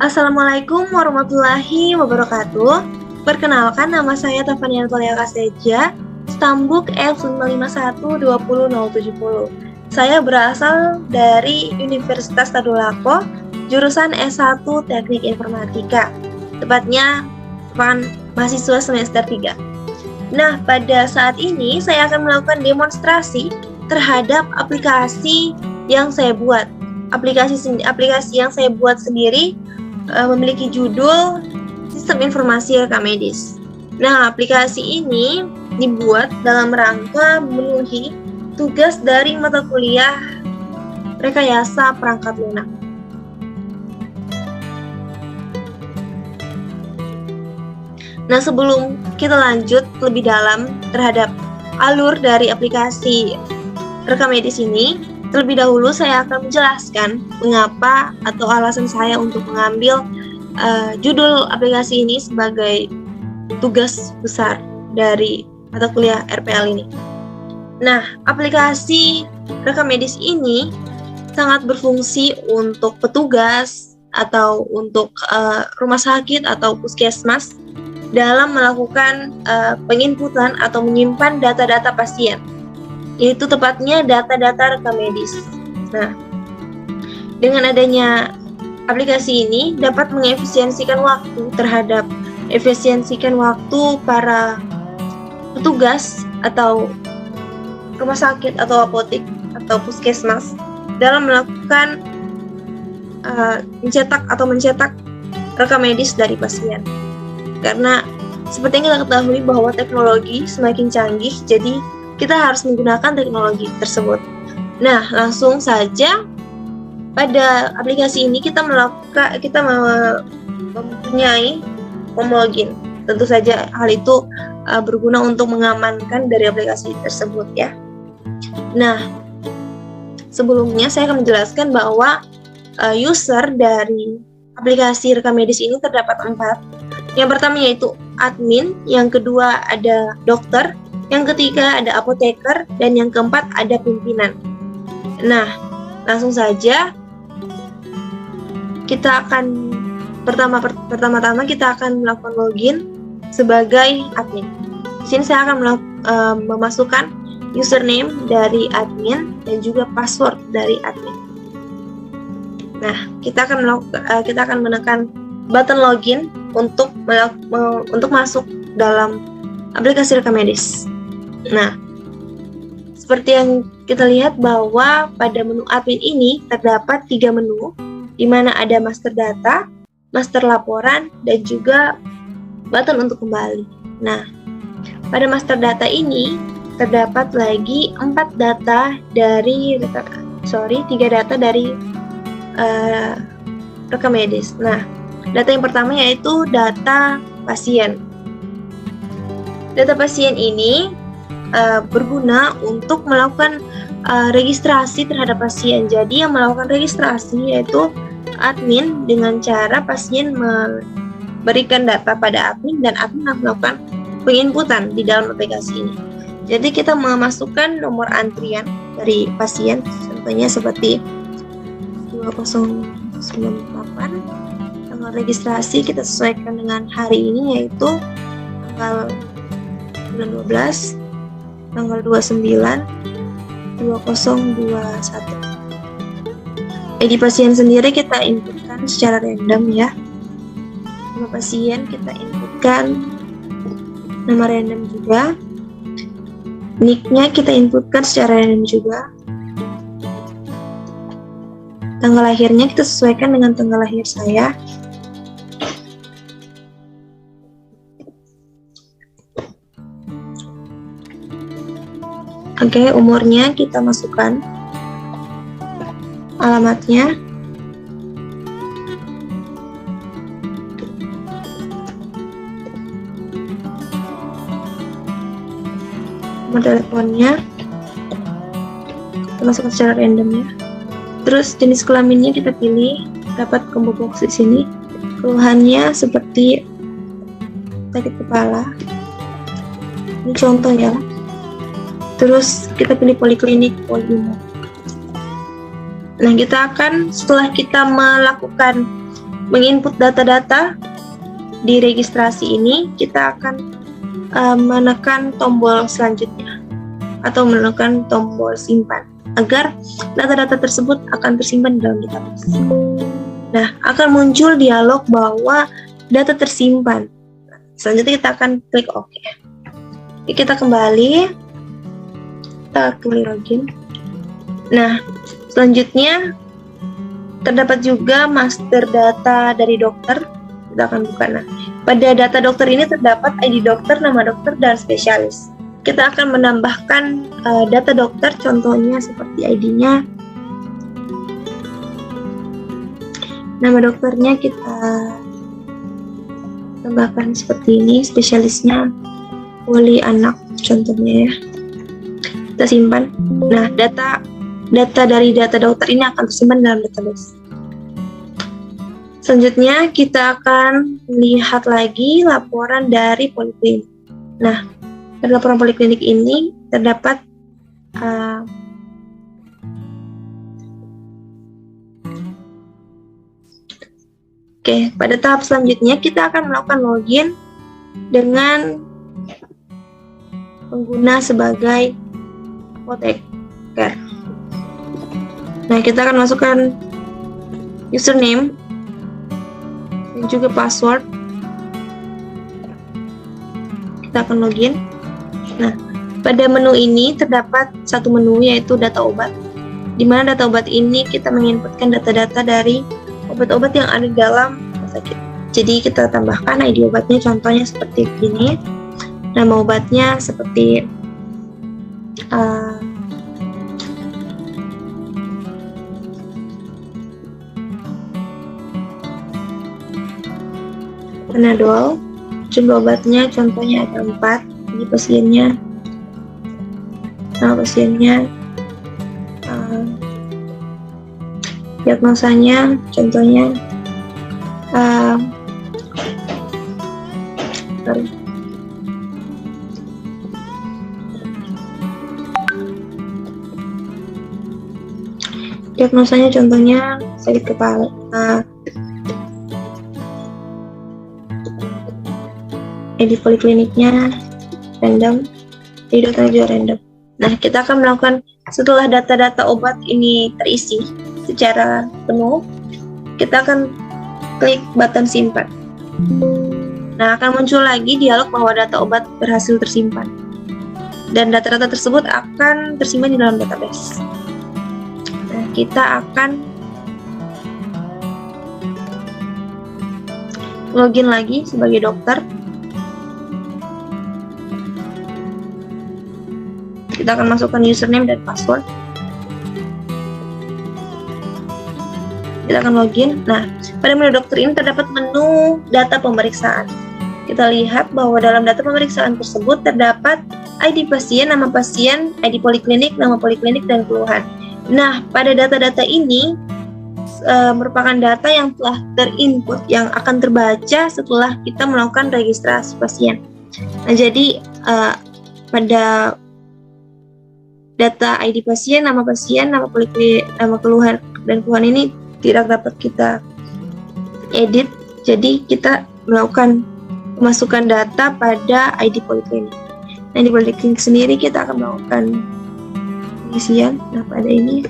Assalamualaikum warahmatullahi wabarakatuh. Perkenalkan, nama saya Tafania Antolia Kaseja, Stambuk F951200070. Saya berasal dari Universitas Tadulako, jurusan S1 Teknik Informatika. Tepatnya mahasiswa semester 3. Nah, pada saat ini saya akan melakukan demonstrasi terhadap aplikasi yang saya buat. Aplikasi yang saya buat sendiri memiliki judul Sistem Informasi Rekam Medis. Nah, aplikasi ini dibuat dalam rangka memenuhi tugas dari mata kuliah Rekayasa Perangkat Lunak. Nah, sebelum kita lanjut lebih dalam terhadap alur dari aplikasi rekam medis ini, terlebih dahulu saya akan menjelaskan mengapa atau alasan saya untuk mengambil judul aplikasi ini sebagai tugas besar dari mata kuliah RPL ini. Nah, aplikasi rekam medis ini sangat berfungsi untuk petugas atau untuk rumah sakit atau puskesmas dalam melakukan penginputan atau menyimpan data-data pasien, yaitu tepatnya data-data rekam medis. Nah, dengan adanya aplikasi ini dapat mengefisiensikan waktu para petugas atau rumah sakit atau apotek atau puskesmas dalam melakukan mencetak rekam medis dari pasien. Karena seperti yang kita ketahui bahwa teknologi semakin canggih, jadi kita harus menggunakan teknologi tersebut. Nah, langsung saja pada aplikasi ini kita mempunyai login. Tentu saja hal itu berguna untuk mengamankan dari aplikasi tersebut ya. Nah, sebelumnya saya akan menjelaskan bahwa user dari aplikasi rekam medis ini terdapat 4. Yang pertama yaitu admin, yang kedua ada dokter, yang ketiga ada apoteker, dan yang keempat ada pimpinan. Nah, langsung saja kita akan pertama-tama kita akan melakukan login sebagai admin. Di sini saya akan memasukkan username dari admin dan juga password dari admin. Nah, kita akan menekan button login untuk masuk dalam aplikasi rekam medis. Nah, seperti yang kita lihat bahwa pada menu admin ini terdapat 3 menu, di mana ada master data, master laporan, dan juga button untuk kembali. Nah, pada master data ini terdapat lagi 3 data dari rekam medis. Nah, data yang pertama yaitu data pasien. Data pasien ini berguna untuk melakukan registrasi terhadap pasien. Jadi yang melakukan registrasi yaitu admin dengan cara pasien memberikan data pada admin dan admin melakukan penginputan di dalam aplikasi ini. Jadi kita memasukkan nomor antrian dari pasien, contohnya seperti 2098. Tanggal registrasi kita sesuaikan dengan hari ini yaitu tanggal bulan 12, tanggal 29, 2021. ID pasien sendiri kita inputkan secara random ya. Nama pasien kita inputkan nama random juga. Nick-nya kita inputkan secara random juga. Tanggal lahirnya kita sesuaikan dengan tanggal lahir saya. Oke, umurnya kita masukkan. Alamatnya. Nomor teleponnya. Kita masukkan secara random ya. Terus jenis kelaminnya kita pilih, dapat combo box di sini. Keluhannya seperti sakit kepala. Ini contoh ya. Terus kita pilih poliklinik, poliklinik. Nah, kita akan setelah kita melakukan menginput data-data di registrasi ini, kita akan menekan tombol selanjutnya atau menekan tombol simpan agar data-data tersebut akan tersimpan dalam database. Nah, akan muncul dialog bahwa data tersimpan. Selanjutnya kita akan klik OK. Kita kembali, kita klik login. Nah, selanjutnya terdapat juga master data dari dokter. Kita akan buka. Nah, pada data dokter ini terdapat ID dokter, nama dokter, dan spesialis. Kita akan menambahkan data dokter, contohnya seperti ID-nya. Nama dokternya kita tambahkan seperti ini, spesialisnya poli anak, contohnya ya. Kita simpan. Nah, data dari data dokter ini akan tersimpan dalam database. Selanjutnya kita akan lihat lagi laporan dari poliklinik. Nah, pada laporan poliklinik ini terdapat pada tahap selanjutnya kita akan melakukan login dengan pengguna sebagai apoteker. Nah, kita akan masukkan username dan juga password. Kita akan login. Nah, pada menu ini terdapat satu menu yaitu data obat, di mana data obat ini kita menginputkan data-data dari obat-obat yang ada di dalam rumah sakit. Jadi kita tambahkan ID obatnya, contohnya seperti ini. Nama obatnya seperti Panadol. Jumlah obatnya contohnya ada 4. Ini pasiennya, nama pasiennya, diagnosanya contohnya diagnosanya contohnya sakit kepala. ID polikliniknya random, ID dokternya juga random. Nah, kita akan melakukan setelah data-data obat ini terisi secara penuh, kita akan klik button simpan. Nah, akan muncul lagi dialog bahwa data obat berhasil tersimpan dan data-data tersebut akan tersimpan di dalam database. Nah, kita akan login lagi sebagai dokter. Kita akan masukkan username dan password. Kita akan login. Nah, pada menu dokter ini terdapat menu data pemeriksaan. Kita lihat bahwa dalam data pemeriksaan tersebut terdapat ID pasien, nama pasien, ID poliklinik, nama poliklinik, dan keluhan. Nah, pada data-data ini merupakan data yang telah terinput, yang akan terbaca setelah kita melakukan registrasi pasien. Nah, jadi pada data ID pasien, nama poliklinik, nama keluhan, dan keluhan ini tidak dapat kita edit. Jadi kita melakukan memasukkan data pada ID poliklinik. Nah, di poliklinik sendiri kita akan melakukan pengisian. Nah, pada ini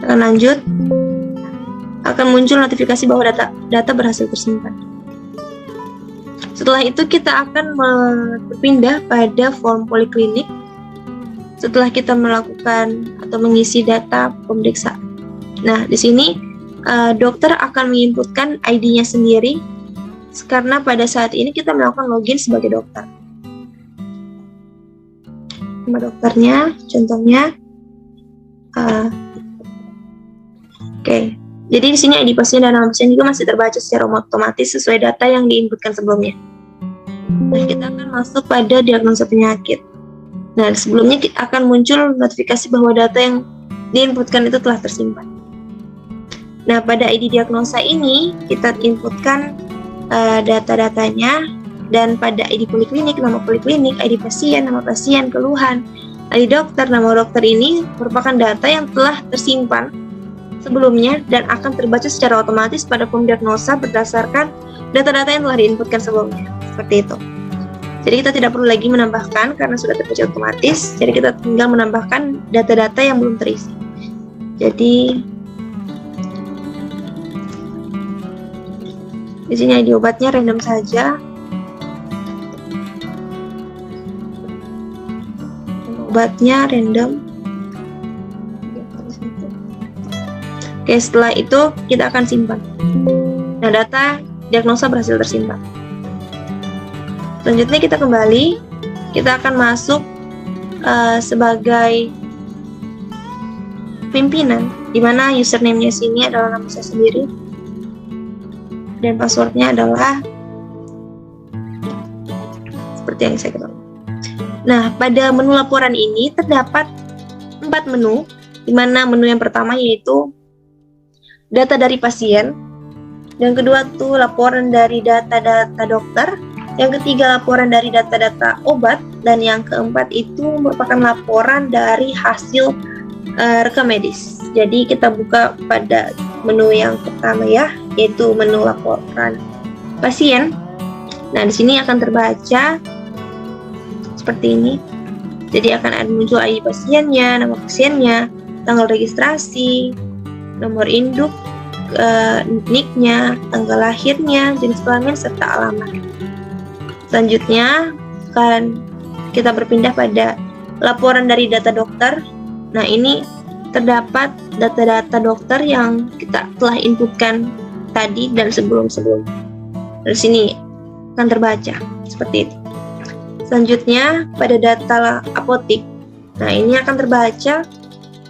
akan lanjut, akan muncul notifikasi bahwa data berhasil tersimpan. Setelah itu kita akan berpindah pada form poliklinik setelah kita melakukan atau mengisi data pemeriksaan. Nah, di sini dokter akan menginputkan ID-nya sendiri karena pada saat ini kita melakukan login sebagai dokter. Nama dokternya, contohnya, Jadi di sini ID pasien dan nama pasien juga masih terbaca secara otomatis sesuai data yang diinputkan sebelumnya. Nah, kita akan masuk pada diagnosa penyakit. Nah, sebelumnya akan muncul notifikasi bahwa data yang diinputkan itu telah tersimpan. Nah, pada ID diagnosa ini kita inputkan data-datanya, dan pada ID poliklinik, nama poliklinik, ID pasien, nama pasien, keluhan, ID dokter, nama dokter ini merupakan data yang telah tersimpan sebelumnya dan akan terbaca secara otomatis pada form diagnosa berdasarkan data-data yang telah diinputkan sebelumnya. Seperti itu. Jadi kita tidak perlu lagi menambahkan karena sudah terbaca otomatis. Jadi kita tinggal menambahkan data-data yang belum terisi. Jadi di sini ID obatnya random saja. Obatnya random. Oke, setelah itu kita akan simpan. Nah, data diagnosa berhasil tersimpan. Selanjutnya kita kembali, kita akan masuk sebagai pimpinan, di mana username-nya sini adalah nama saya sendiri dan passwordnya adalah seperti yang saya ketahui. Nah, pada menu laporan ini terdapat 4 menu, di mana menu yang pertama yaitu data dari pasien, yang kedua tuh laporan dari data-data dokter, yang ketiga laporan dari data-data obat, dan yang keempat itu merupakan laporan dari hasil rekam medis. Jadi kita buka pada menu yang pertama ya, yaitu menu laporan pasien. Nah, di sini akan terbaca seperti ini. Jadi akan ada muncul ID pasiennya, nama pasiennya, tanggal registrasi, nomor induk, NIK-nya, tanggal lahirnya, jenis kelamin, serta alamat. Selanjutnya akan kita berpindah pada laporan dari data dokter. Nah, ini terdapat data-data dokter yang kita telah inputkan tadi dan sebelum-sebelumnya. Dari sini akan terbaca seperti itu. Selanjutnya pada data apotik. Nah, ini akan terbaca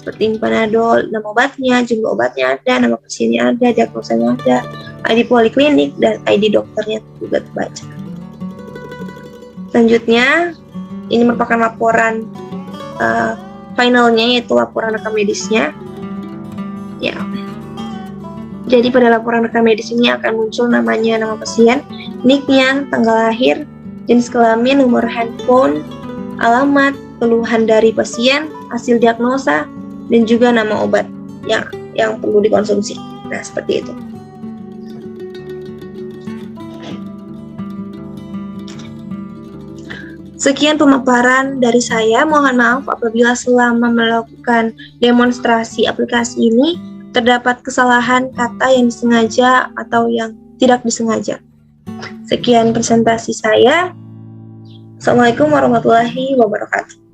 seperti Panadol, nama obatnya, jumlah obatnya ada, nama pasiennya ada, diagnosanya ada, ID poliklinik, dan ID dokternya juga terbaca. Selanjutnya, ini merupakan laporan finalnya, yaitu laporan rekam medisnya. Ya. Jadi pada laporan rekam medis ini akan muncul namanya, nama pasien, NIK-nya, tanggal lahir, jenis kelamin, nomor handphone, alamat, keluhan dari pasien, hasil diagnosa, dan juga nama obat yang perlu dikonsumsi. Nah, seperti itu. Sekian pemaparan dari saya. Mohon maaf apabila selama melakukan demonstrasi aplikasi ini terdapat kesalahan kata yang disengaja atau yang tidak disengaja. Sekian presentasi saya. Assalamualaikum warahmatullahi wabarakatuh.